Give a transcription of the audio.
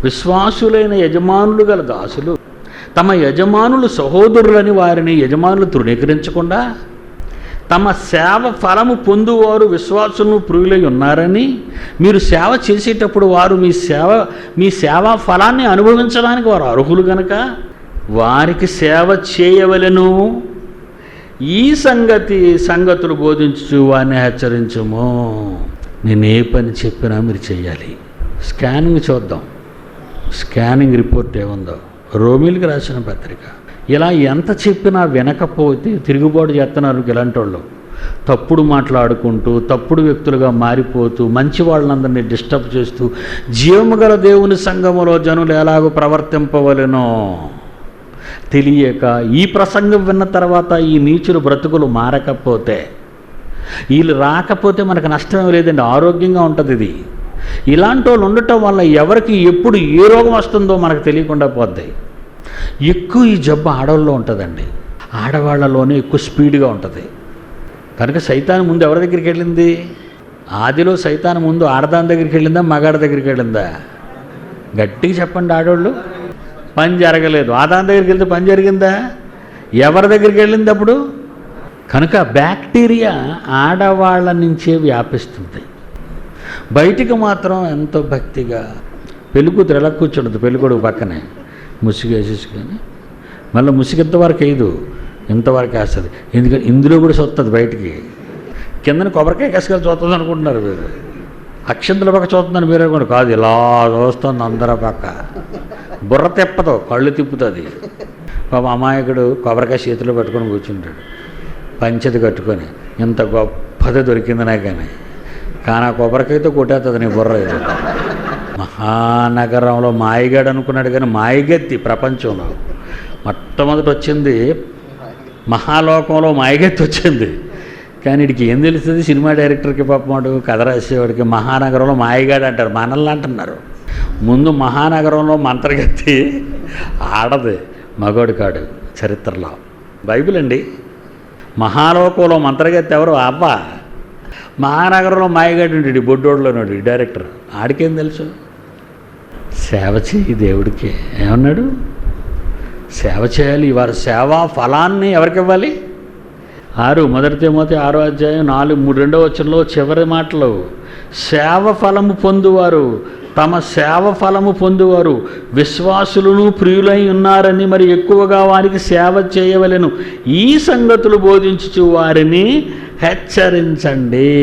విశ్వాసులైన యజమానులు గల దాసులు తమ యజమానులు సహోదరులని వారిని యజమానులు తృణీకరించకుండా తమ సేవ ఫలము పొందువారు విశ్వాసులను ప్రియులై ఉన్నారని, మీరు సేవ చేసేటప్పుడు వారు మీ సేవా ఫలాన్ని అనుభవించడానికి వారు అర్హులు గనక వారికి సేవ చేయవలెను. ఈ సంగతులు బోధించు వారిని హెచ్చరించము. నేను ఏ పని చెప్పినా మీరు చెయ్యాలి. స్కానింగ్ చూద్దాం, స్కానింగ్ రిపోర్ట్ ఏముందో. రోమిలికి రాసిన పత్రిక. ఇలా ఎంత చెప్పినా వినకపోతే తిరుగుబాటు చేస్తున్నారు ఇలాంటి వాళ్ళు. తప్పుడు మాట్లాడుకుంటూ తప్పుడు వ్యక్తులుగా మారిపోతూ మంచి వాళ్ళందరినీ డిస్టర్బ్ చేస్తూ జీవము గల దేవుని సంఘములో జనులు ఎలాగో ప్రవర్తింపవలెనో తెలియక ఈ ప్రసంగం విన్న తర్వాత ఈ నీచులు బ్రతుకులు మారకపోతే, వీళ్ళు రాకపోతే మనకు నష్టమే లేదండి, ఆరోగ్యంగా ఉంటుంది ఇది. ఇలాంటి వాళ్ళు ఉండటం వల్ల ఎవరికి ఎప్పుడు ఏ రోగం వస్తుందో మనకు తెలియకుండా పోద్ది. ఎక్కువ ఈ జబ్బు ఆడవాళ్ళలో ఉంటుందండి, ఆడవాళ్ళలోనే ఎక్కువ స్పీడ్గా ఉంటుంది. కనుక సైతాన్ ముందు ఎవరి దగ్గరికి వెళ్ళింది? ఆదిలో సైతాన్ ముందు ఆడదాని దగ్గరికి వెళ్ళిందా, మగాడి దగ్గరికి వెళ్ళిందా? గట్టిగా చెప్పండి. ఆడవాళ్ళు పని జరగలేదు, ఆదాని దగ్గరికి వెళ్తే పని జరిగిందా? ఎవరి దగ్గరికి వెళ్ళింది అప్పుడు? కనుక బ్యాక్టీరియా ఆడవాళ్ళ నుంచే వ్యాపిస్తుంది. బయటికి మాత్రం ఎంతో భక్తిగా పెళ్ళికూతురు ఎలా కూర్చుంటుంది, పెళ్ళికొడుకు పక్కనే ముసుగు వేసేసుకొని, మళ్ళీ ముసుగు ఇంతవరకు వేయదు, ఇంతవరకు వేస్తుంది. ఎందుకంటే ఇందులో కూడా చూస్తుంది బయటికి. కిందని కొబ్బరికాయ కసుకొని చూస్తుంది అనుకుంటున్నారు మీరు. అక్షంతల పక్క చూస్తుందని మీరే కూడా కాదు, ఇలా చూస్తుంది అందరూ పక్క. బుర్ర తిప్పదు, కళ్ళు తిప్పుతుంది. పాప అమాయకుడు కొబ్బరికాయ చేతిలో పట్టుకొని కూర్చుంటాడు, పంచది కట్టుకొని. ఇంత గొప్పది దొరికింది నాకని. కానీ ఆ కొబ్బరికాయతో కొట్టేస్తుంది నీ బుర్ర. ఇది మహానగరంలో మాయగాడు అనుకున్నాడు, కానీ మాయగత్తి ప్రపంచంలో మొట్టమొదటి వచ్చింది. మహాలోకంలో మాయగత్తి వచ్చింది. కానీ వీడికి ఏం తెలుస్తుంది? సినిమా డైరెక్టర్కి పాపమాడు కథ రాసేవాడికి మహానగరంలో మాయగాడు అంటారు, మనల్ని అంటున్నారు. ముందు మహానగరంలో మంత్రగత్తి ఆడది, మగోడు కాడు. చరిత్రలో బైబిల్ అండి. మహాలోకంలో మంత్రగత్తి ఎవరు? అబ్బా. మహానగరంలో మాయగాడు ఉంటాడు, బొడ్డోడులోనాడు డైరెక్టర్. ఆడికేం తెలుసు? సేవ చేయి దేవుడికి. ఏమన్నాడు? సేవ చేయాలి. వారి సేవా ఫలాన్ని ఎవరికి ఇవ్వాలి? 1 తిమోతి 6వ అధ్యాయం 2వ వచనంలో చివరి మాటలు, సేవ ఫలము పొందువారు తమ సేవ ఫలము పొందువారు విశ్వాసులను ప్రియులై ఉన్నారని మరి ఎక్కువగా వారికి సేవ చేయవలెను. ఈ సంగతులు బోధించుచు వారిని హెచ్చరించండి.